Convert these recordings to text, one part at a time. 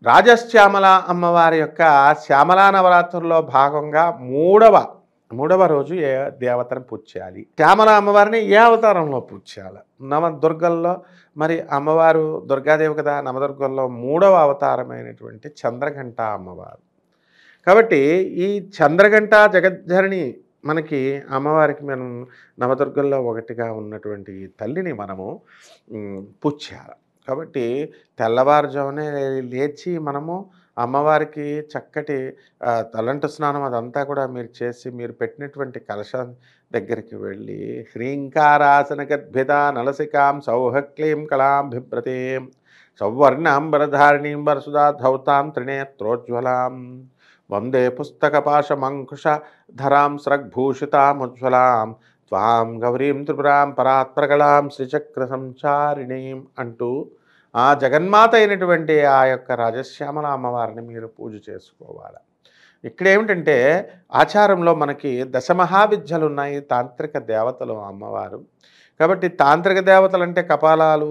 రాజశ్యామల అమ్మవారి యొక్క శ్యామలా నవరాత్రుల్లో భాగంగా మూడవ రోజు ఏ దేవతను పూజ చేయాలి, శ్యామల అమ్మవారిని ఏ అవతారంలో పూజ చేయాలి? నవదుర్గల్లో మరి అమ్మవారు దుర్గాదేవి కదా, నవదుర్గల్లో మూడవ అవతారమైనటువంటి చంద్రఘంట అమ్మవారు. కాబట్టి ఈ చంద్రఘంట జగజ్జనని మనకి అమ్మవారికి మనం నవదుర్గల్లో ఒకటిగా ఉన్నటువంటి ఈ తల్లిని మనము పూజ చేయాలి. కాబట్టి తెల్లవారుజామునే లేచి మనము అమ్మవారికి చక్కటి తలంటు స్నానం అదంతా కూడా మీరు చేసి మీరు పెట్టినటువంటి కలశం దగ్గరికి వెళ్ళి హ్రీంకారాసన గద్భిత నలసికాం సౌహక్లీం కళాం బిభ్రతీం సౌవర్ణాంబరధారిణీం వరసుదా ధౌతాం త్రినేత్రోజ్వలాం వందే పుస్తకపాశమంకుశ ధరాం స్రగ్భూషితాముజ్వలాం త్వాం గౌరీం త్రిపురాం పరాత్పరకళాం శ్రీచక్ర సంచారిణీం అంటూ ఆ జగన్మాత అయినటువంటి ఆ యొక్క రాజశ్యామల అమ్మవారిని మీరు పూజ చేసుకోవాలి. ఇక్కడ ఏమిటంటే ఆచారంలో మనకి దశమహావిద్యలు ఉన్నాయి, తాంత్రిక దేవతలు అమ్మవారు. కాబట్టి తాంత్రిక దేవతలు అంటే కపాలాలు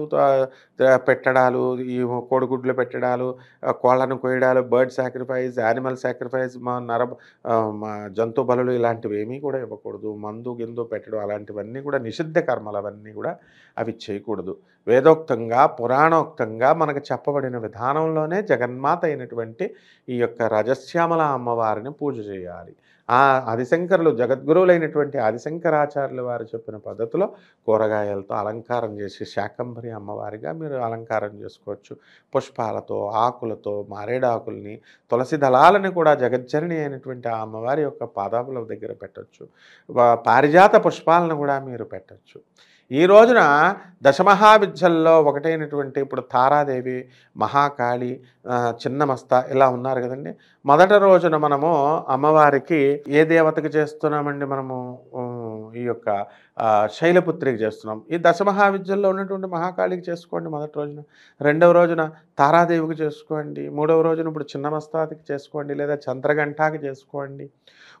పెట్టడాలు, ఈ కోడిగుడ్లు పెట్టడాలు, కోళ్ళను కోయడాలు, బర్డ్ సాక్రిఫైస్, యానిమల్ సాక్రిఫైస్, జంతు బలులు ఇలాంటివి ఏమీ కూడా ఇవ్వకూడదు. మందు గిందు పెట్టడం అలాంటివన్నీ కూడా నిషిద్ధ కర్మలు, అవన్నీ కూడా అవి చేయకూడదు. వేదోక్తంగా పురాణోక్తంగా మనకు చెప్పబడిన విధానంలోనే జగన్మాత అయినటువంటి ఈ యొక్క రాజశ్యామల అమ్మవారిని పూజ చేయాలి. ఆ ఆదిశంకరులు జగద్గురువులైనటువంటి ఆదిశంకరాచార్యుల వారు చెప్పిన పద్ధతిలో కూరగాయలతో అలంకారం చేసి శాకంభరి అమ్మవారిగా మీరు అలంకారం చేసుకోవచ్చు. పుష్పాలతో, ఆకులతో, మారేడాకుల్ని, తులసి దళాలని కూడా జగజ్జనని అయినటువంటి ఆ అమ్మవారి యొక్క పాదాల దగ్గర పెట్టచ్చు. పారిజాత పుష్పాలను కూడా మీరు పెట్టచ్చు. ఈ రోజున దశమహావిద్యల్లో ఒకటైనటువంటి ఇప్పుడు తారాదేవి, మహాకాళి, చిన్నమస్త ఇలా ఉన్నారు కదండి. మొదటి రోజున మనము అమ్మవారికి ఏ దేవతకి చేస్తున్నామండి? మనము ఈ యొక్క శైలపుత్రికి చేస్తున్నాం. ఈ దశమహావిద్యల్లో ఉన్నటువంటి మహాకాళికి చేసుకోండి మొదటి రోజున. రెండవ రోజున తారాదేవికి చేసుకోండి. మూడవ రోజున ఇప్పుడు చిన్నమస్తాకి చేసుకోండి, లేదా చంద్రగంటాకి చేసుకోండి.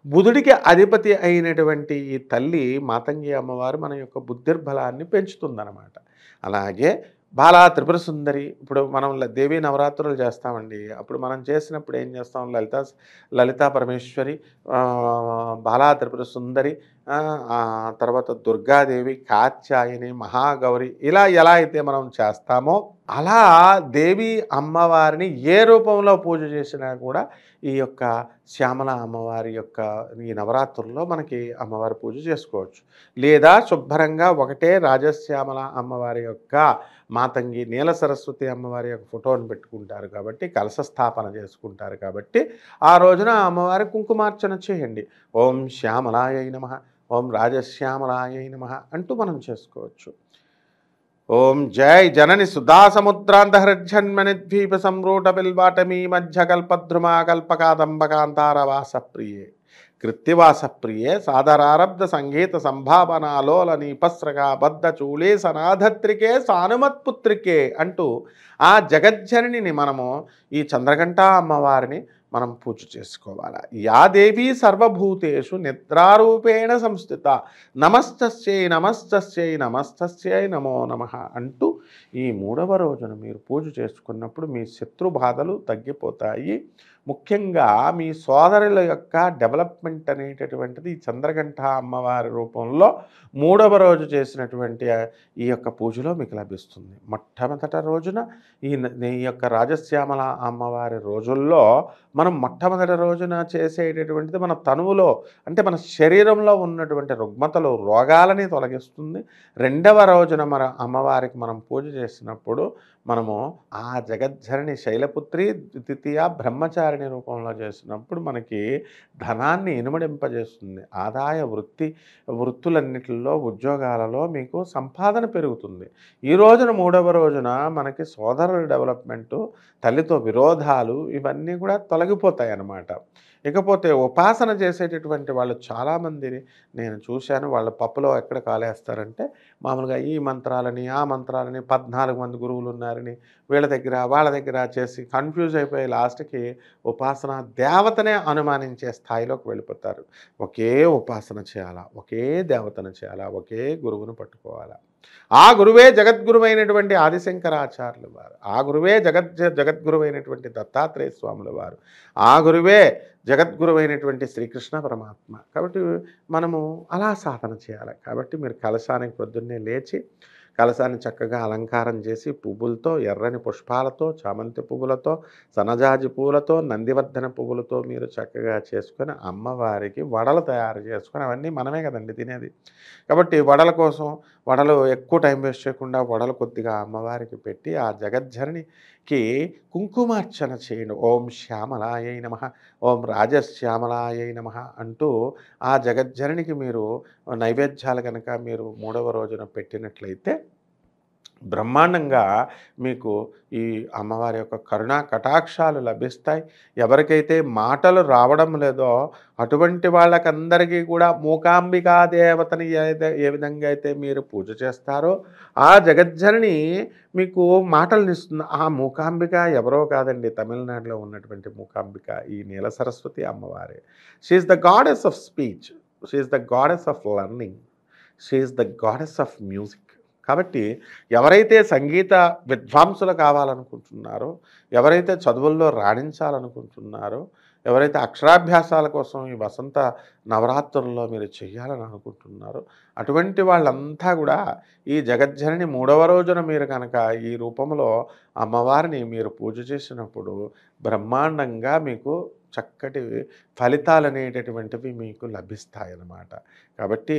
బుధుడికి అధిపతి అయినటువంటి ఈ తల్లి మాతంగి అమ్మవారు మన యొక్క బుద్ధిర్బలాన్ని పెంచుతుందన్నమాట. అలాగే బాలా త్రిపుర సుందరి, ఇప్పుడు మనం దేవీ నవరాత్రులు చేస్తామండి. అప్పుడు మనం చేసినప్పుడు ఏం చేస్తాం? లలితా పరమేశ్వరి, బాలా త్రిపుర సుందరి, తర్వాత దుర్గాదేవి, కాత్యాయని, మహాగౌరి, ఇలా ఎలా అయితే మనం చేస్తామో అలా దేవి అమ్మవారిని ఏ రూపంలో పూజ చేసినా కూడా ఈ యొక్క శ్యామల అమ్మవారి యొక్క ఈ నవరాత్రుల్లో మనకి అమ్మవారి పూజ చేసుకోవచ్చు. లేదా శుభ్రంగా ఒకటే రాజశ్యామల అమ్మవారి యొక్క మాతంగి నీల సరస్వతి అమ్మవారి యొక్క ఫోటోని పెట్టుకుంటారు కాబట్టి, కలశ స్థాపన చేసుకుంటారు కాబట్టి ఆ రోజున అమ్మవారి కుంకుమార్చన చేయండి. ఓం శ్యామలాయై నమః, ఓం రాజశ్యామలాయై నమః అంటూ మనం చేసుకోవచ్చు. ఓం జై జనని సుధాసముద్రాంతహృజ్జన్మని ద్వీప సంరూఢ బిల్వాటమీ మధ్య కల్పద్రుమా కల్పకాదంబకాంతారవాస ప్రియే కృత్తివాస ప్రియే సాదరారబ్ధ సంగీత సంభావనాలోల నీపస్రగా బద్ధ చూళే సనాధత్రికే సానుమత్పుత్రికే అంటూ ఆ జగజ్జననిని మనము ఈ చంద్రఘంట అమ్మవారిని మనం పూజ చేసుకోవాలి. యా దేవీ సర్వభూతేషు నిద్రారూపేణ సంస్థిత నమస్తస్యై నమస్తస్యై నమస్తస్యై నమో నమః అంటూ ఈ మూడవ రోజున మీరు పూజ చేసుకున్నప్పుడు మీ శత్రు బాధలు తగ్గిపోతాయి. ముఖ్యంగా మీ సోదరుల యొక్క డెవలప్మెంట్ అనేటటువంటిది ఈ చంద్రఘంట అమ్మవారి రూపంలో మూడవ రోజు చేసినటువంటి ఈ యొక్క పూజలో మీకు లభిస్తుంది. మొట్టమొదటి రోజున ఈ యొక్క రాజశ్యామల అమ్మవారి రోజుల్లో మనం మొట్టమొదటి రోజున చేసేటటువంటిది మన తనువులో అంటే మన శరీరంలో ఉన్నటువంటి రుగ్మతలు, రోగాలని తొలగిస్తుంది. రెండవ రోజున మన అమ్మవారికి మనం పూజ చేసినప్పుడు మనము ఆ జగజ్జనని శైలపుత్రి ద్వితీయ బ్రహ్మచారిణి రూపంలో చేసినప్పుడు మనకి ధనాన్ని ఇనుమడింపజేస్తుంది. ఆదాయ వృత్తులన్నిటిలో, ఉద్యోగాలలో మీకు సంపాదన పెరుగుతుంది. ఈ రోజున మూడవ రోజున మనకి సోదరుల డెవలప్మెంటు, తల్లితో విరోధాలు ఇవన్నీ కూడా తొలగిపోతాయి అన్నమాట. ఇకపోతే ఉపాసన చేసేటటువంటి వాళ్ళు చాలామందిని నేను చూశాను. వాళ్ళ పప్పులో ఎక్కడ కాలేస్తారంటే మామూలుగా ఈ మంత్రాలని, ఆ మంత్రాలని 14 మంది గురువులున్నారని వీళ్ళ దగ్గర, వాళ్ళ దగ్గర చేసి కన్‌ఫ్యూజ్ అయిపోయి లాస్ట్‌కి ఉపాసన దేవతనే అనుమానించే స్థాయిలోకి వెళ్ళిపోతారు. ఒకే ఉపాసన చేయాలా, ఒకే దేవతను చేయాలా, ఒకే గురువును పట్టుకోవాలా. ఆ గురువే జగద్గురువైనటువంటి ఆదిశంకరాచార్యుల వారు. ఆ గురువే జగద్గురువైనటువంటి దత్తాత్రేయ స్వాముల వారు. ఆ గురువే జగద్గురువైనటువంటి శ్రీకృష్ణ పరమాత్మ. కాబట్టి మనము అలా సాధన చేయాలి. కాబట్టి మీరు కలశానికి పొద్దున్నే లేచి కలశాన్ని చక్కగా అలంకారం చేసి పువ్వులతో, ఎర్రని పుష్పాలతో, చామంతి పువ్వులతో, సన్నజాజి పూలతో, నందివర్ధన పువ్వులతో మీరు చక్కగా చేసుకొని అమ్మవారికి వడలు తయారు చేసుకొని అవన్నీ మనమే కదండి తినేది. కాబట్టి వడల కోసం వడలు ఎక్కువ టైం వేస్ట్ చేయకుండా వడలు కొద్దిగా అమ్మవారికి పెట్టి ఆ జగజ్జననికి కుంకుమార్చన చేయండి. ఓం శ్యామలాయై నమః, ఓం రాజశ్యామలాయై నమః అంటూ ఆ జగజ్జననికి మీరు నైవేద్యాలు కనుక మీరు మూడవ రోజున పెట్టినట్లయితే బ్రహ్మాండంగా మీకు ఈ అమ్మవారి యొక్క కరుణా కటాక్షాలు లభిస్తాయి. ఎవరికైతే మాటలు రావడం లేదో అటువంటి వాళ్ళకందరికీ కూడా మూకాంబికా దేవతని ఏ విధంగా అయితే మీరు పూజ చేస్తారో ఆ జగజ్జనని మీకు మాటలనిస్తుంది. ఆ మూకాంబిక ఎవరో కాదండి, తమిళనాడులో ఉన్నటువంటి మూకాంబిక ఈ నీల సరస్వతి అమ్మవారే. She is the goddess of speech, she is the goddess of learning, she is the goddess of music. కాబట్టి ఎవరైతే సంగీత విద్వాంసులు కావాలనుకుంటున్నారో, ఎవరైతే చదువుల్లో రాణించాలనుకుంటున్నారో, ఎవరైతే అక్షరాభ్యాసాల కోసం ఈ వసంత నవరాత్రుల్లో మీరు చేయాలని అనుకుంటున్నారో అటువంటి వాళ్ళంతా కూడా ఈ జగజ్జనని మూడవ రోజున మీరు కనుక ఈ రూపంలో అమ్మవారిని మీరు పూజ చేసినప్పుడు బ్రహ్మాండంగా మీకు చక్కటి ఫలితాలనేటటువంటివి మీకు లభిస్తాయన్నమాట. కాబట్టి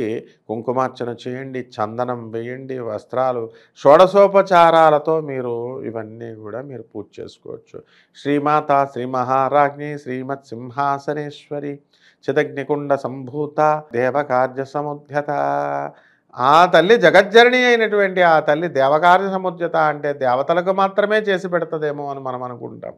కుంకుమార్చన చేయండి, చందనం వేయండి, వస్త్రాలు షోడశోపచారాలతో మీరు ఇవన్నీ కూడా మీరు పూజ చేసుకోవచ్చు. శ్రీమాత శ్రీ మహారాజ్ఞి శ్రీమత్ సింహాసనేశ్వరి చిదగ్నికుండ సంభూత దేవకార్య సముద్యత. ఆ తల్లి జగజ్జనని అయినటువంటి ఆ తల్లి దేవకార్య సముద్యత అంటే దేవతలకు మాత్రమే చేసి పెడుతుందేమో అని మనం అనుకుంటాం.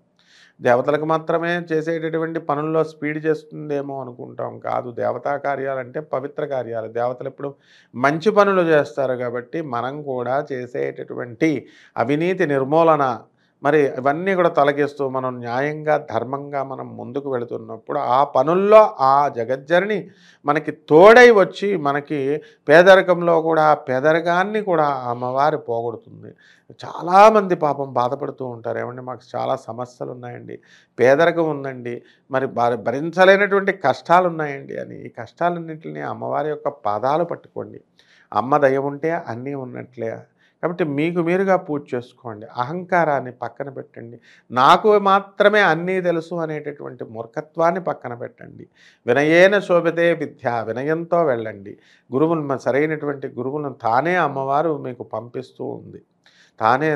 దేవతలకు మాత్రమే చేసేటటువంటి పనుల్లో స్పీడ్ చేస్తుందేమో అనుకుంటాం. కాదు, దేవతా కార్యాలంటే పవిత్ర కార్యాలు. దేవతలు ఎప్పుడు మంచి పనులు చేస్తారు. కాబట్టి మనం కూడా చేసేటటువంటి అవినీతి నిర్మూలన మరి ఇవన్నీ కూడా తొలగిస్తూ మనం న్యాయంగా ధర్మంగా మనం ముందుకు వెళుతున్నప్పుడు ఆ పనుల్లో ఆ జగజ్జనని మనకి తోడై వచ్చి మనకి పేదరికంలో కూడా పేదరికాన్ని కూడా అమ్మవారి పోగొడుతుంది. చాలామంది పాపం బాధపడుతూ ఉంటారు. ఏమండి మాకు చాలా సమస్యలు ఉన్నాయండి, పేదరికం ఉందండి, మరి భరించలేనటువంటి కష్టాలు ఉన్నాయండి అని. ఈ కష్టాలన్నింటినీ అమ్మవారి యొక్క పాదాలు పట్టుకోండి. అమ్మ దయ ఉంటే అన్నీ ఉన్నట్లే. కాబట్టి మీకు మీరుగా పూజ చేసుకోండి. అహంకారాన్ని పక్కన పెట్టండి. నాకు మాత్రమే అన్నీ తెలుసు అనేటటువంటి మూర్ఖత్వాన్ని పక్కన పెట్టండి. వినయేన శోభితే విద్య, వినయంతో వెళ్ళండి. గురువులు సరైనటువంటి గురువులను తానే అమ్మవారు మీకు పంపిస్తూ ఉంది. తానే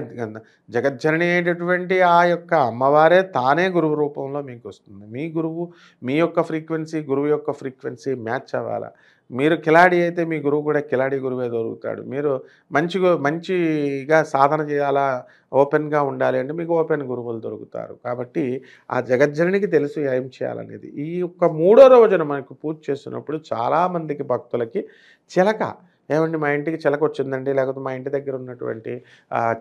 జగజ్జనని అయినటువంటి ఆ యొక్క అమ్మవారే తానే గురువు రూపంలో మీకు వస్తుంది. మీ గురువు మీ యొక్క ఫ్రీక్వెన్సీ గురువు యొక్క ఫ్రీక్వెన్సీ మ్యాచ్ అవ్వాలా. మీరు కిలాడి అయితే మీ గురువు కూడా కిలాడి గురువే దొరుకుతాడు. మీరు మంచిగా సాధన చేయాలా, ఓపెన్గా ఉండాలి అంటే మీకు ఓపెన్ గురువులు దొరుకుతారు. కాబట్టి ఆ జగజ్జననికి తెలుసు ఏం చేయాలనేది. ఈ యొక్క మూడో రోజున మనకు పూజ చేస్తున్నప్పుడు చాలామందికి భక్తులకి చిలక, ఏమండి మా ఇంటికి చిలక వచ్చిందండి, లేకపోతే మా ఇంటి దగ్గర ఉన్నటువంటి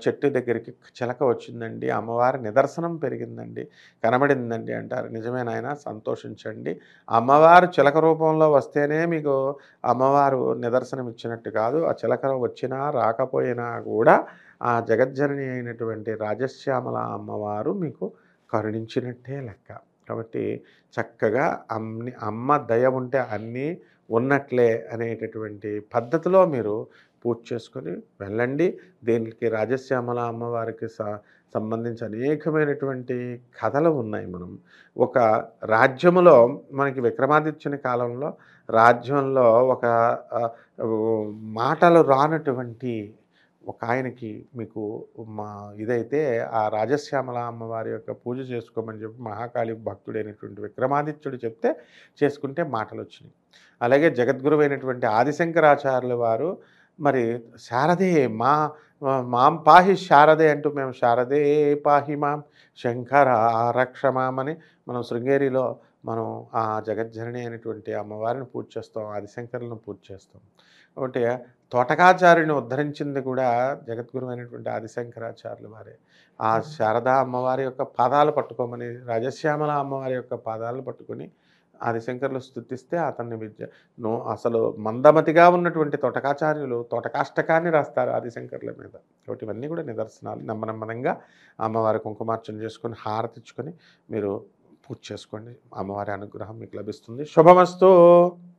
చెట్టు దగ్గరికి చిలక వచ్చిందండి, అమ్మవారి నిదర్శనం పెరిగిందండి, కనబడిందండి అంటారు. నిజమే నాయన, సంతోషించండి. అమ్మవారు చిలక రూపంలో వస్తేనే మీకు అమ్మవారు నిదర్శనం ఇచ్చినట్టు కాదు. ఆ చిలక వచ్చినా రాకపోయినా కూడా ఆ జగజ్జనని అయినటువంటి రాజశ్యామల అమ్మవారు మీకు కరుణించినట్టే లెక్క. కాబట్టి చక్కగా అమ్మ దయ ఉంటే అన్నీ ఉన్నట్లే అనేటటువంటి పద్ధతిలో మీరు పూజ చేసుకొని వెళ్ళండి. దీనికి రాజశ్యామల అమ్మవారికి సంబంధించి అనేకమైనటువంటి కథలు ఉన్నాయి. మనం ఒక రాజ్యములో మనకి విక్రమాదిత్యుని కాలంలో రాజ్యంలో ఒక మాటలు రానటువంటి ఒక ఆయనకి మీకు ఇదైతే ఆ రాజశ్యామల అమ్మవారి యొక్క పూజ చేసుకోమని చెప్పి మహాకాళి భక్తుడైనటువంటి విక్రమాదిత్యుడు చెప్తే చేసుకుంటే మాటలు వచ్చినాయి. అలాగే జగద్గురువైనటువంటి ఆదిశంకరాచార్యుల వారు మరి శారదే మాం పాహి శారదే అంటూ మేము శారదే పాహి మాం శంకర రక్షమామని మనం శృంగేరిలో మనం ఆ జగజ్జనని అయినటువంటి అమ్మవారిని పూజ చేస్తాం, ఆదిశంకరులను పూజ చేస్తాం. కాబట్టి తోటకాచార్యుని ఉద్ధరించింది కూడా జగద్గురు అయినటువంటి ఆదిశంకరాచార్యుల వారే. ఆ శారదా అమ్మవారి యొక్క పాదాలు పట్టుకోమని, రాజశ్యామల అమ్మవారి యొక్క పాదాలను పట్టుకొని ఆదిశంకరులు స్తుతిస్తే అతన్ని అసలు మందమతిగా ఉన్నటువంటి తోటకాచార్యులు తోటకాష్టకాన్ని రాస్తారు ఆదిశంకరుల మీద. కాబట్టి ఇవన్నీ కూడా నిదర్శనాలు. నెమ్మదిగా అమ్మవారి కుంకుమార్చన చేసుకొని హారతిచ్చుకొని మీరు పూజ చేసుకోండి. అమ్మవారి అనుగ్రహం మీకు లభిస్తుంది. శుభమస్తు.